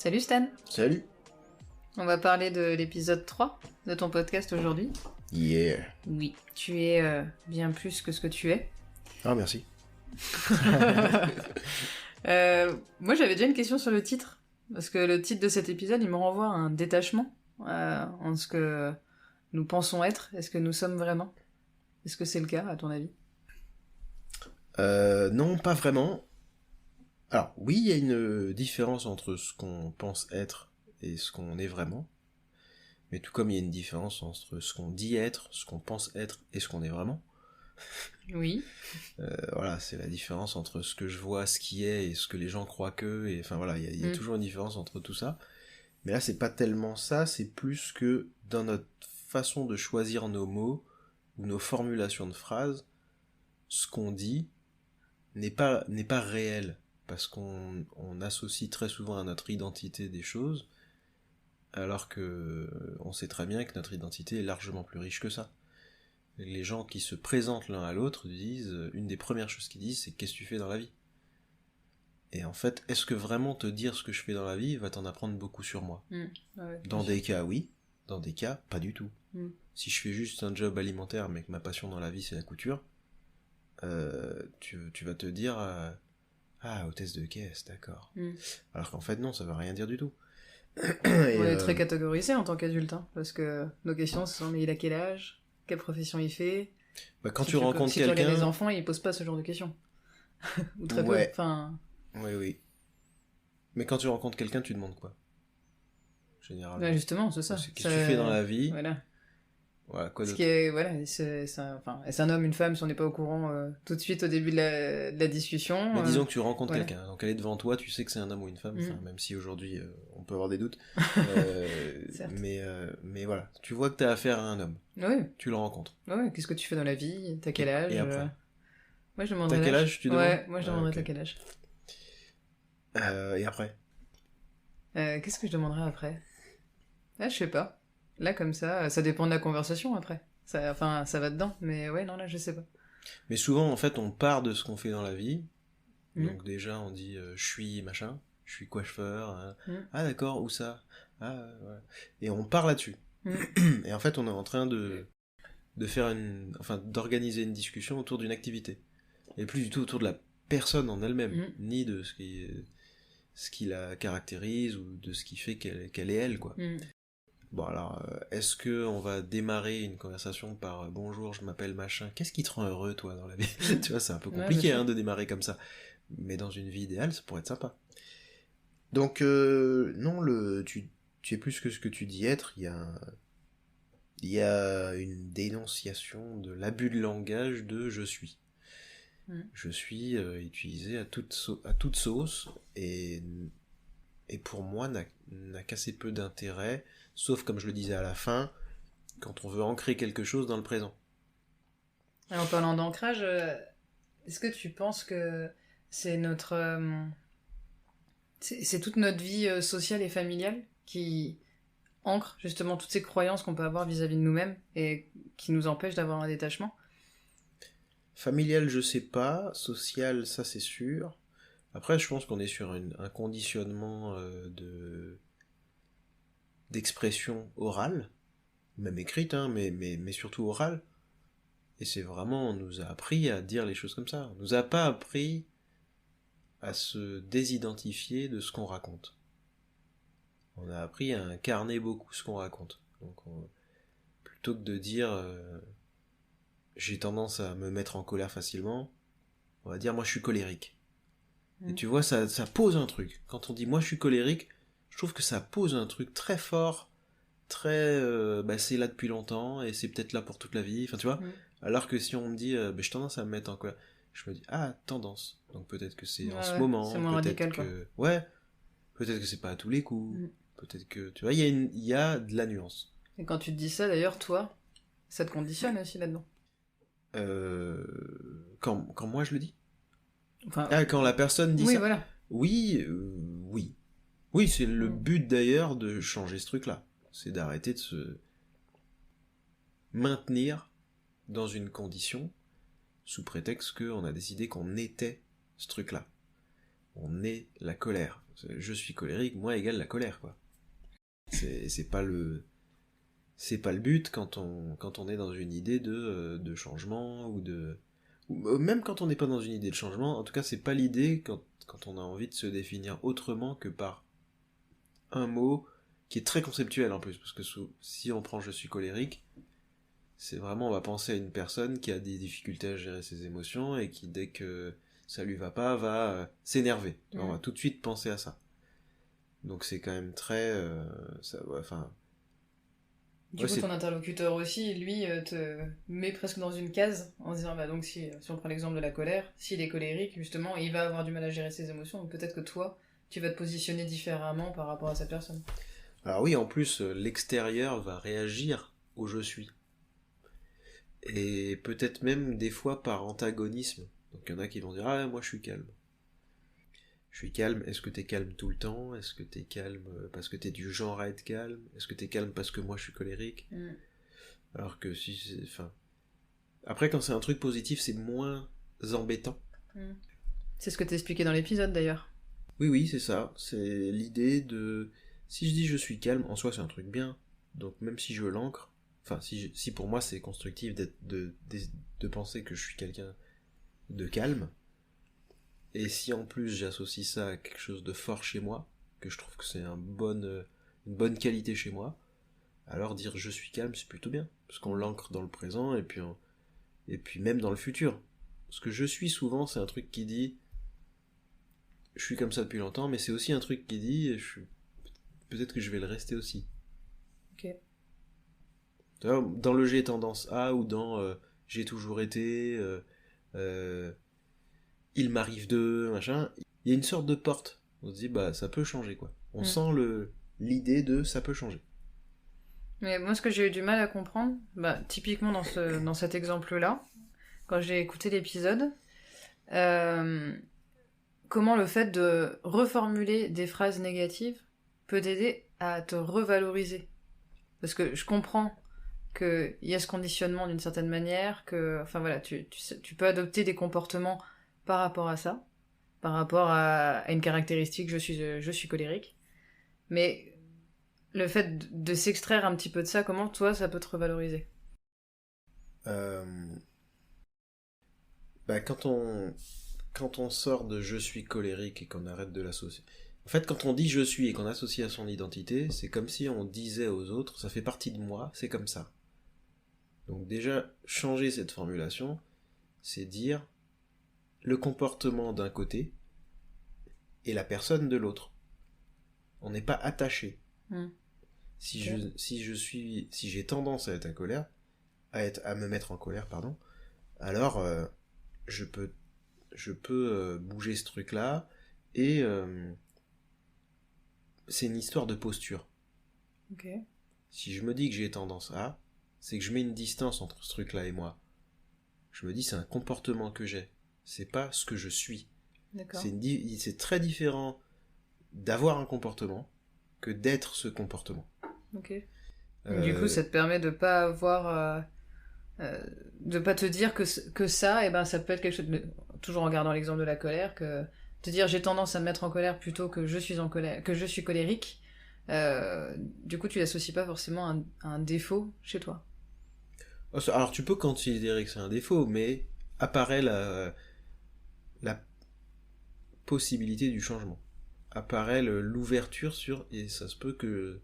Salut Stan. Salut. On va parler de l'épisode 3 de ton podcast aujourd'hui. Yeah. Oui, tu es bien plus que ce que tu es. Ah, merci. Moi j'avais déjà une question sur le titre, parce que le titre de cet épisode il me renvoie à un détachement en ce que nous pensons être, est-ce que nous sommes vraiment. Est-ce que c'est le cas à ton avis? Non, pas vraiment. Alors, oui, il y a une différence entre ce qu'on pense être et ce qu'on est vraiment. Mais tout comme il y a une différence entre ce qu'on dit être, ce qu'on pense être et ce qu'on est vraiment. Oui. Voilà, c'est la différence entre ce que je vois, ce qui est, et ce que les gens croient que, et enfin voilà, il y a toujours une différence entre tout ça. Mais là, c'est pas tellement ça, c'est plus que dans notre façon de choisir nos mots, ou nos formulations de phrases, ce qu'on dit n'est pas réel, parce qu'on associe très souvent à notre identité des choses, alors que on sait très bien que notre identité est largement plus riche que ça. Les gens qui se présentent l'un à l'autre disent, une des premières choses qu'ils disent, c'est qu'est-ce que tu fais dans la vie ? Et en fait, est-ce que vraiment te dire ce que je fais dans la vie va t'en apprendre beaucoup sur moi ? Ouais, dans des cas, oui. Dans des cas, pas du tout. Si je fais juste un job alimentaire, mais que ma passion dans la vie, c'est la couture, tu vas te dire, ah, hôtesse de caisse, d'accord. Alors qu'en fait, non, ça veut rien dire du tout. On est très catégorisé en tant qu'adulte, hein, parce que nos questions sont mais il a quel âge ? Quelle profession il fait ? Quand tu rencontres quelqu'un... Si tu les enfants, ils posent pas ce genre de questions. Ou très peu, enfin... Oui. Mais quand tu rencontres quelqu'un, tu demandes quoi ? Généralement. Ouais, justement, c'est ça. Qu'est-ce que tu fais dans la vie ? Voilà, quoi d'autre ? Ce qui est, voilà, c'est un homme, une femme, si on n'est pas au courant tout de suite au début de la discussion. Mais disons que tu rencontres quelqu'un, donc elle est devant toi, tu sais que c'est un homme ou une femme, même si aujourd'hui on peut avoir des doutes. Mais voilà, tu vois que t'as affaire à un homme. Oui. Tu le rencontres. Oui, qu'est-ce que tu fais dans la vie ? T'as quel âge ? Et après Moi je demanderais t'as quel âge, tu demandes ? Ouais, moi je demanderais t'as quel âge. Et après qu'est-ce que je demanderais après ? Je sais pas. Là, comme ça dépend de la conversation après. Ça va dedans, mais ouais, non, là, je sais pas. Mais souvent, en fait, on part de ce qu'on fait dans la vie. Donc déjà, on dit je suis machin, je suis coiffeur. Ah d'accord, où ça ? Ah ouais. Et on part là-dessus. Et en fait, on est en train de faire d'organiser une discussion autour d'une activité. Et plus du tout autour de la personne en elle-même, ni de ce qui la caractérise ou de ce qui fait qu'elle est elle, quoi. Bon alors, est-ce que on va démarrer une conversation par bonjour, je m'appelle machin, qu'est-ce qui te rend heureux toi dans la vie ? Tu vois, c'est un peu compliqué de démarrer comme ça. Mais dans une vie idéale, ça pourrait être sympa. Donc non, tu es plus que ce que tu dis être. Il y a une dénonciation de l'abus de langage de je suis. Je suis utilisé à toute sauce et pour moi n'a qu'assez peu d'intérêt, sauf comme je le disais à la fin, quand on veut ancrer quelque chose dans le présent. Et en parlant d'ancrage, est-ce que tu penses que c'est c'est toute notre vie sociale et familiale qui ancre justement toutes ces croyances qu'on peut avoir vis-à-vis de nous-mêmes et qui nous empêchent d'avoir un détachement ? Familial, je sais pas. Social, ça c'est sûr. Après, je pense qu'on est sur un conditionnement d'expression orale, même écrite, hein, mais surtout orale. Et c'est vraiment, on nous a appris à dire les choses comme ça. On nous a pas appris à se désidentifier de ce qu'on raconte. On a appris à incarner beaucoup ce qu'on raconte. Donc, plutôt que de dire j'ai tendance à me mettre en colère facilement, on va dire moi je suis colérique. Et tu vois, ça pose un truc. Quand on dit moi je suis colérique, je trouve que ça pose un truc très fort, très c'est là depuis longtemps et c'est peut-être là pour toute la vie, enfin tu vois. Alors que si on me dit j'ai tendance à me mettre en colère, je me dis ah, tendance. Donc peut-être que c'est en ce moment, c'est moins peut-être radical, que peut-être que c'est pas à tous les coups, peut-être que tu vois, il y a de la nuance. Et quand tu te dis ça d'ailleurs, toi, ça te conditionne aussi là-dedans. Quand moi je le dis. Enfin, quand la personne dit ça. Voilà. Oui. Oui, c'est le but d'ailleurs de changer ce truc-là. C'est d'arrêter de se maintenir dans une condition sous prétexte qu'on a décidé qu'on était ce truc-là. on est la colère. Je suis colérique, moi égale la colère, quoi. C'est pas le but quand on est dans une idée de changement, ou même quand on n'est pas dans une idée de changement, en tout cas c'est pas l'idée quand on a envie de se définir autrement que par un mot qui est très conceptuel en plus, parce que si on prend je suis colérique, c'est vraiment, on va penser à une personne qui a des difficultés à gérer ses émotions et qui, dès que ça lui va pas, va s'énerver. On va tout de suite penser à ça. Donc c'est quand même très... Du coup, ton interlocuteur aussi, lui, te met presque dans une case en disant, bah donc si on prend l'exemple de la colère, s'il est colérique, justement, il va avoir du mal à gérer ses émotions, donc peut-être que toi, tu vas te positionner différemment par rapport à cette personne. Alors oui, en plus, l'extérieur va réagir au je suis. Et peut-être même des fois par antagonisme. Donc il y en a qui vont dire, ah moi je suis calme. Je suis calme, est-ce que t'es calme tout le temps? Est-ce que t'es calme parce que t'es du genre à être calme? Est-ce que t'es calme parce que moi je suis colérique? Alors que si c'est... Enfin... Après quand c'est un truc positif, c'est moins embêtant. C'est ce que t'expliquais dans l'épisode d'ailleurs. Oui, c'est ça. C'est l'idée de... Si je dis je suis calme, en soi c'est un truc bien. Donc même si je l'ancre, enfin si pour moi c'est constructif de penser que je suis quelqu'un de calme, et si en plus j'associe ça à quelque chose de fort chez moi, que je trouve que c'est une bonne qualité chez moi, alors dire je suis calme c'est plutôt bien, parce qu'on l'ancre dans le présent et puis même dans le futur. Parce que je suis souvent c'est un truc qui dit je suis comme ça depuis longtemps, mais c'est aussi un truc qui dit peut-être que je vais le rester aussi. Ok. Dans le j'ai tendance à, ou dans j'ai toujours été, il m'arrive de, machin, il y a une sorte de porte. On se dit, bah ça peut changer, quoi. On sent l'idée de ça peut changer. Mais moi, ce que j'ai eu du mal à comprendre, bah, typiquement dans cet exemple-là, quand j'ai écouté l'épisode, comment le fait de reformuler des phrases négatives peut t'aider à te revaloriser. Parce que je comprends qu'il y a ce conditionnement d'une certaine manière, que, enfin voilà, tu peux adopter des comportements par rapport à ça, par rapport à une caractéristique, je suis colérique. Mais le fait de s'extraire un petit peu de ça, comment toi ça peut te revaloriser? Bah quand on sort de je suis colérique et qu'on arrête de l'associer. En fait, quand on dit je suis et qu'on associe à son identité, c'est comme si on disait aux autres, ça fait partie de moi, c'est comme ça. Donc déjà, changer cette formulation, c'est dire le comportement d'un côté et la personne de l'autre. On n'est pas attaché. Si j'ai tendance à être en colère, à me mettre en colère, pardon, alors je peux bouger ce truc-là, et c'est une histoire de posture. Okay. Si je me dis que j'ai tendance à, c'est que je mets une distance entre ce truc-là et moi. Je me dis c'est un comportement que j'ai, c'est pas ce que je suis. D'accord. C'est très différent d'avoir un comportement que d'être ce comportement. Ok. Du coup, ça te permet de pas avoir... de pas te dire que ça, et ben, ça peut être quelque chose... toujours en gardant l'exemple de la colère, que te dire j'ai tendance à me mettre en colère plutôt que je suis en colère, que je suis colérique, du coup tu l'associes pas forcément à un défaut chez toi. Alors tu peux considérer que c'est un défaut, mais apparaît la possibilité du changement. Apparaît l'ouverture sur et ça se peut que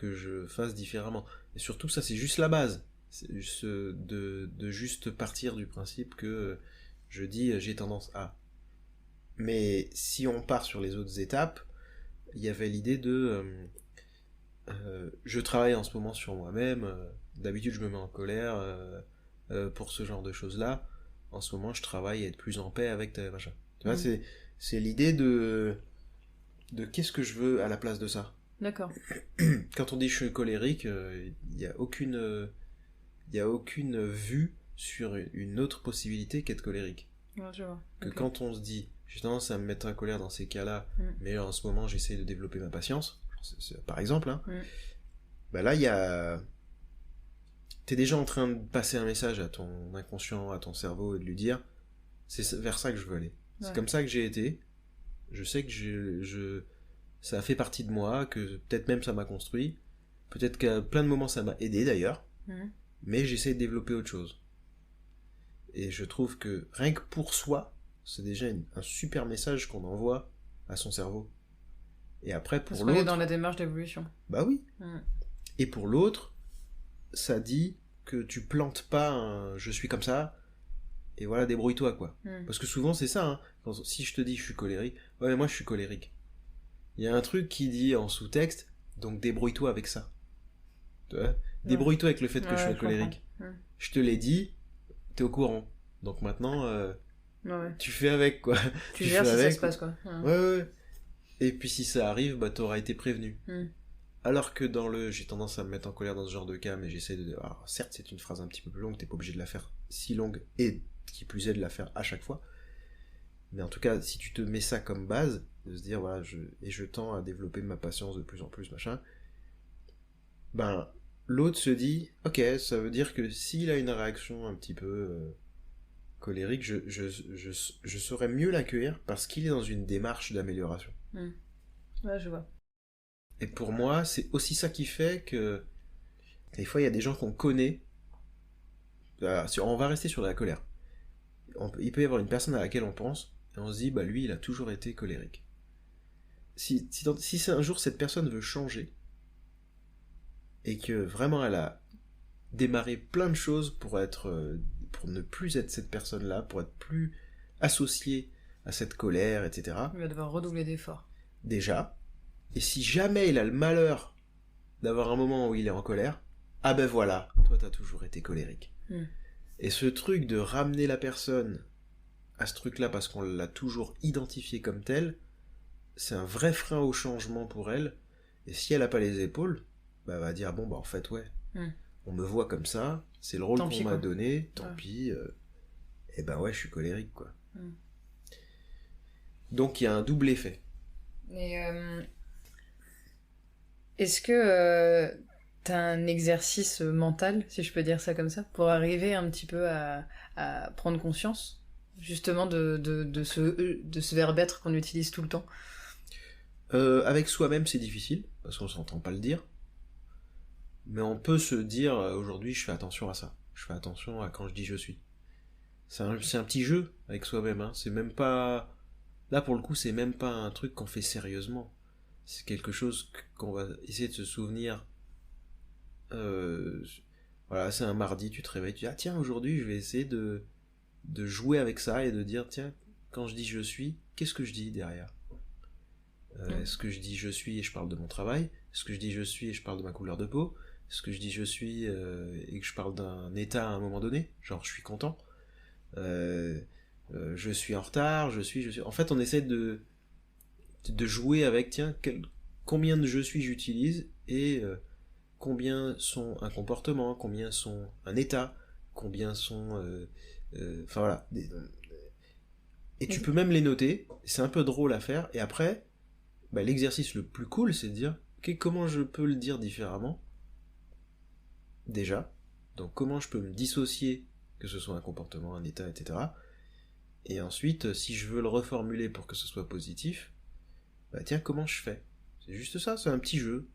je fasse différemment. Et surtout ça c'est juste la base. C'est juste de juste partir du principe que je dis j'ai tendance à. Mais si on part sur les autres étapes, il y avait l'idée de je travaille en ce moment sur moi-même, d'habitude je me mets en colère pour ce genre de choses là, en ce moment je travaille à être plus en paix avec ta machin. Tu vois, c'est l'idée de qu'est-ce que je veux à la place de ça. D'accord. Quand on dit je suis colérique, il n'y a aucune vue sur une autre possibilité qu'être colérique. Ouais, je vois. Que quand on se dit j'ai tendance à me mettre en colère dans ces cas-là, mais en ce moment j'essaie de développer ma patience, par exemple, hein, bah là il y a... T'es déjà en train de passer un message à ton inconscient, à ton cerveau, et de lui dire c'est vers ça que je veux aller. C'est comme ça que j'ai été, Je sais que ça a fait partie de moi, que peut-être même ça m'a construit. Peut-être qu'à plein de moments ça m'a aidé d'ailleurs. Mais j'essaie de développer autre chose. Et je trouve que rien que pour soi, c'est déjà un super message qu'on envoie à son cerveau. Et après, pour l'autre... Parce qu'on est dans la démarche d'évolution. Bah oui. Et pour l'autre, ça dit que tu plantes pas un « je suis comme ça », et voilà, débrouille-toi, quoi. Parce que souvent, c'est ça, hein. Si je te dis « je suis colérique », ouais, mais moi, je suis colérique. Il y a un truc qui dit en sous-texte, donc débrouille-toi avec ça. Tu vois, débrouille-toi avec le fait que je sois colérique. Je te l'ai dit, t'es au courant. Donc maintenant, tu fais avec, quoi. Tu gères si ça se passe, quoi. Ouais. Et puis si ça arrive, bah t'auras été prévenu. Alors que j'ai tendance à me mettre en colère dans ce genre de cas, mais j'essaie de... Alors, certes, c'est une phrase un petit peu plus longue, t'es pas obligé de la faire si longue, et qui plus est de la faire à chaque fois. Mais en tout cas, si tu te mets ça comme base, de se dire, voilà, je tends à développer ma patience de plus en plus, machin, ben, l'autre se dit, ok, ça veut dire que s'il a une réaction un petit peu colérique, je saurais mieux l'accueillir parce qu'il est dans une démarche d'amélioration. Ouais, je vois. Et pour moi, c'est aussi ça qui fait que des fois, il y a des gens qu'on connaît. On va rester sur la colère. Il peut y avoir une personne à laquelle on pense, et on se dit, bah lui, il a toujours été colérique. Si un jour cette personne veut changer, et que vraiment elle a démarré plein de choses pour ne plus être cette personne-là, pour être plus associée à cette colère, etc. Il va devoir redoubler d'efforts. Déjà. Et si jamais il a le malheur d'avoir un moment où il est en colère, ah ben voilà, toi t'as toujours été colérique. Et ce truc de ramener la personne à ce truc-là parce qu'on l'a toujours identifié comme tel, c'est un vrai frein au changement pour elle. Et si elle a pas les épaules, bah elle va dire bon bah en fait ouais, on me voit comme ça, c'est le rôle qu'on m'a donné, tant pis, et ben ouais je suis colérique quoi. Donc il y a un double effet. Et est-ce que t'as un exercice mental, si je peux dire ça comme ça, pour arriver un petit peu à prendre conscience justement de ce verbe être qu'on utilise tout le temps? Avec soi-même c'est difficile, parce qu'on s'entend pas le dire. Mais on peut se dire, aujourd'hui je fais attention à ça. Je fais attention à quand je dis je suis. C'est un petit jeu avec soi-même, hein. C'est même pas... Là pour le coup c'est même pas un truc qu'on fait sérieusement. C'est quelque chose qu'on va essayer de se souvenir. Voilà, c'est un mardi, tu te réveilles, tu dis, ah tiens, aujourd'hui je vais essayer de jouer avec ça et de dire, tiens, quand je dis je suis, qu'est-ce que je dis derrière? Est-ce que je dis je suis et je parle de mon travail? Est-ce que je dis je suis et je parle de ma couleur de peau? Est-ce que je dis je suis et que je parle d'un état à un moment donné? Genre je suis content? Je suis en retard? Je suis... En fait on essaie de jouer avec, tiens, combien de je suis j'utilise et combien sont un comportement, combien sont un état, combien sont... Enfin voilà. Et tu peux même les noter, c'est un peu drôle à faire, et après, bah, l'exercice le plus cool, c'est de dire, ok, comment je peux le dire différemment? Déjà. Donc comment je peux me dissocier, que ce soit un comportement, un état, etc. Et ensuite, si je veux le reformuler pour que ce soit positif, bah tiens, comment je fais? C'est juste ça, c'est un petit jeu.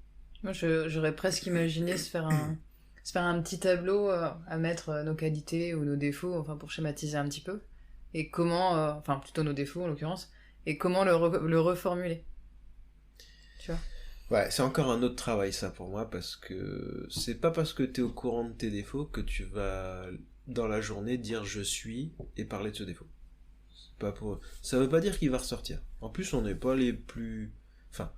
Moi, j'aurais presque imaginé se faire un petit tableau à mettre nos qualités ou nos défauts, enfin pour schématiser un petit peu. Et comment, enfin plutôt nos défauts en l'occurrence, et comment le reformuler. Tu vois? Ouais, c'est encore un autre travail ça pour moi, parce que c'est pas parce que t'es au courant de tes défauts que tu vas dans la journée dire je suis et parler de ce défaut. Pas pour... Ça veut pas dire qu'il va ressortir. En plus, on n'est pas les plus... Enfin,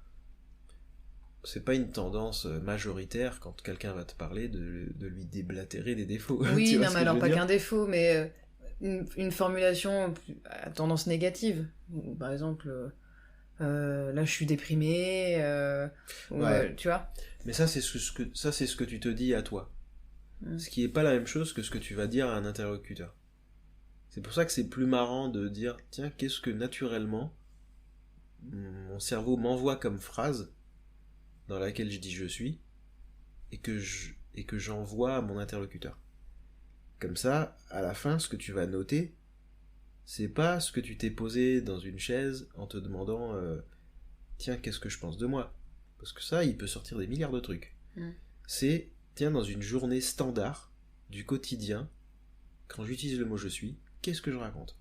c'est pas une tendance majoritaire quand quelqu'un va te parler de lui déblatérer des défauts. Oui, non, mais alors pas qu'un défaut, mais une formulation à tendance négative. Par exemple, là je suis déprimé, ouais. Tu vois. Mais ça, c'est ce que tu te dis à toi. Ce qui est pas la même chose que ce que tu vas dire à un interlocuteur. C'est pour ça que c'est plus marrant de dire, tiens, qu'est-ce que naturellement mon cerveau m'envoie comme phrase dans laquelle je dis je suis et que j'envoie à mon interlocuteur. Comme ça, à la fin, ce que tu vas noter, c'est pas ce que tu t'es posé dans une chaise en te demandant tiens, qu'est-ce que je pense de moi? Parce que ça, il peut sortir des milliards de trucs. C'est, tiens, dans une journée standard du quotidien, quand j'utilise le mot je suis, qu'est-ce que je raconte?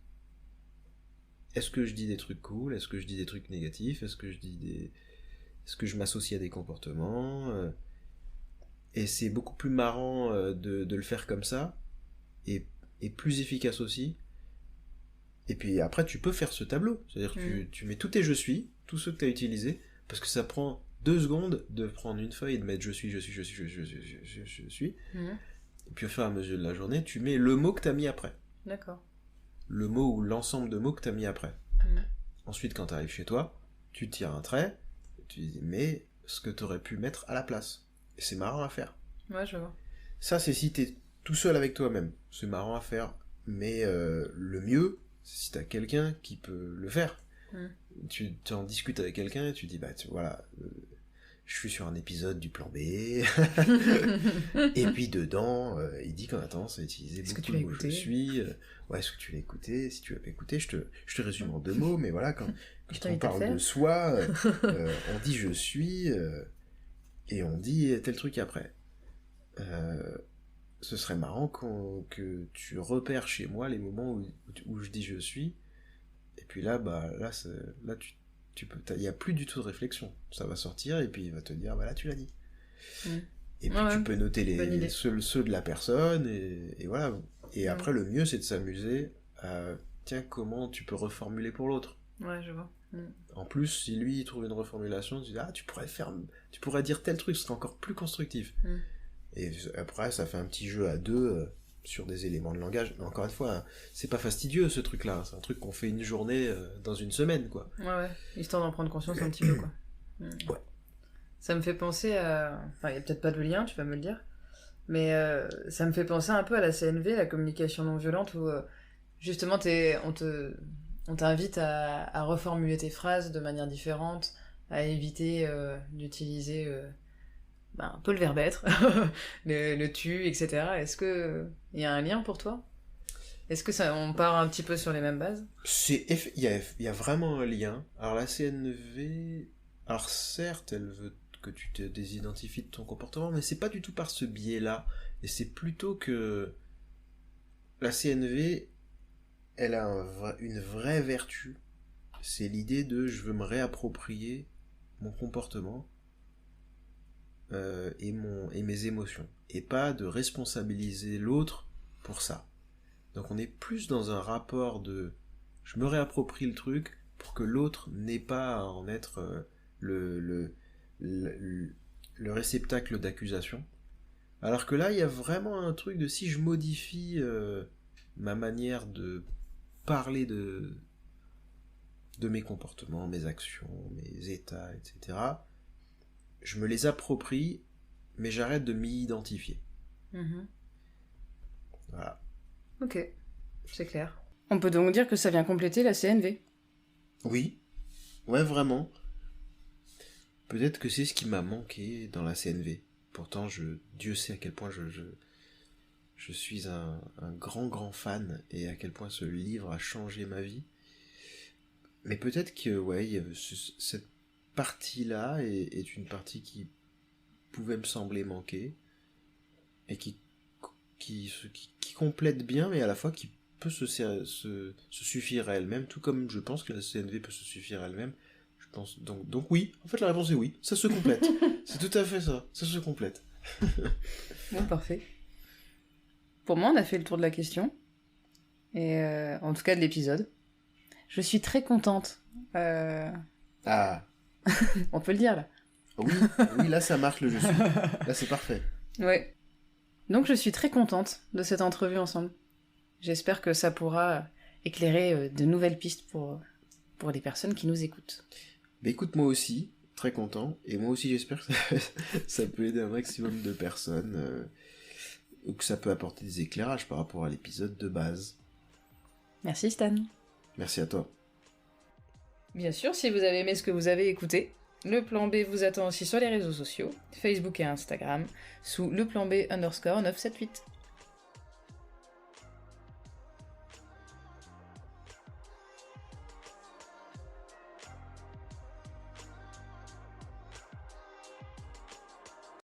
Est-ce que je dis des trucs cool? Est-ce que je dis des trucs négatifs? Est-ce que je m'associe à des comportements? Et c'est beaucoup plus marrant de le faire comme ça, et plus efficace aussi. Et puis après, tu peux faire ce tableau. C'est-à-dire que tu mets tous tes je suis, tous ceux que tu as utilisés, parce que ça prend 2 secondes de prendre une feuille et de mettre je suis. Et puis au fur et à mesure de la journée, tu mets le mot que tu as mis après. D'accord. Le mot ou l'ensemble de mots que tu as mis après. Ensuite, quand tu arrives chez toi, tu tires un trait, et tu dis, mais ce que tu aurais pu mettre à la place. Et c'est marrant à faire. Ouais, je vois. Ça, c'est si t'es tout seul avec toi-même. C'est marrant à faire. Mais le mieux, c'est si t'as quelqu'un qui peut le faire. Tu en discutes avec quelqu'un et tu dis, voilà, je suis sur un épisode du plan B. Et puis dedans, il dit qu'on a tendance à utiliser beaucoup le mot je suis. Ouais, est-ce que tu l'as écouté? Si tu l'as pas écouté, je te résume en 2 mots, mais voilà, quand on parle de soi, on dit je suis, et on dit tel truc après. Ce serait marrant que tu repères chez moi les moments où je dis je suis, et puis là tu peux, il n'y a plus du tout de réflexion, ça va sortir et puis il va te dire là tu l'as dit. Et puis tu peux noter ceux de la personne, et voilà. Et après le mieux c'est de s'amuser à tiens, comment tu peux reformuler pour l'autre. Ouais, je vois. En plus, si lui il trouve une reformulation, tu dis tu pourrais dire tel truc, ce serait encore plus constructif. Et après, ça fait un petit jeu à 2 sur des éléments de langage. Mais encore une fois, c'est pas fastidieux ce truc-là. C'est un truc qu'on fait une journée dans une semaine, quoi. Ouais, histoire d'en prendre conscience un petit peu, quoi. Ouais. Ça me fait penser à... Enfin, il n'y a peut-être pas de lien, tu vas me le dire. Mais ça me fait penser un peu à la CNV, la communication non violente, où justement on t'invite à reformuler tes phrases de manière différente, à éviter d'utiliser... un peu le verbe être, le tu, etc. Est-ce que il y a un lien pour toi? Est-ce que on part un petit peu sur les mêmes bases? Il y a vraiment un lien. Alors la CNV, alors certes, elle veut que tu te désidentifies de ton comportement, mais c'est pas du tout par ce biais-là. Et c'est plutôt que la CNV, elle a une vraie vertu. C'est l'idée de je veux me réapproprier mon comportement et mes émotions, et pas de responsabiliser l'autre pour ça. Donc on est plus dans un rapport de je me réapproprie le truc pour que l'autre n'ait pas à en être le réceptacle d'accusation. Alors que là, il y a vraiment un truc de si je modifie ma manière de parler de mes comportements, mes actions, mes états, etc., je me les approprie, mais j'arrête de m'y identifier. Voilà. Ok, c'est clair. On peut donc dire que ça vient compléter la CNV. Oui, ouais, vraiment. Peut-être que c'est ce qui m'a manqué dans la CNV. Pourtant, Dieu sait à quel point je suis un grand fan, et à quel point ce livre a changé ma vie. Mais peut-être que, ouais, il y avait cette partie-là est une partie qui pouvait me sembler manquer, et qui complète bien, mais à la fois qui peut se suffire à elle-même, tout comme je pense que la CNV peut se suffire à elle-même. Je pense donc oui, en fait la réponse est oui, ça se complète. C'est tout à fait ça se complète. Bon, parfait. Pour moi, on a fait le tour de la question, et en tout cas de l'épisode. Je suis très contente. On peut le dire, là. Oui, là, ça marque le je suis. Là, c'est parfait. Ouais. Donc, je suis très contente de cette entrevue ensemble. J'espère que ça pourra éclairer de nouvelles pistes pour les personnes qui nous écoutent. Mais écoute, moi aussi, très content. Et moi aussi, j'espère que ça peut aider un maximum de personnes. Ou que ça peut apporter des éclairages par rapport à l'épisode de base. Merci, Stan. Merci à toi. Bien sûr, si vous avez aimé ce que vous avez écouté, le plan B vous attend aussi sur les réseaux sociaux, Facebook et Instagram, sous le plan B _978.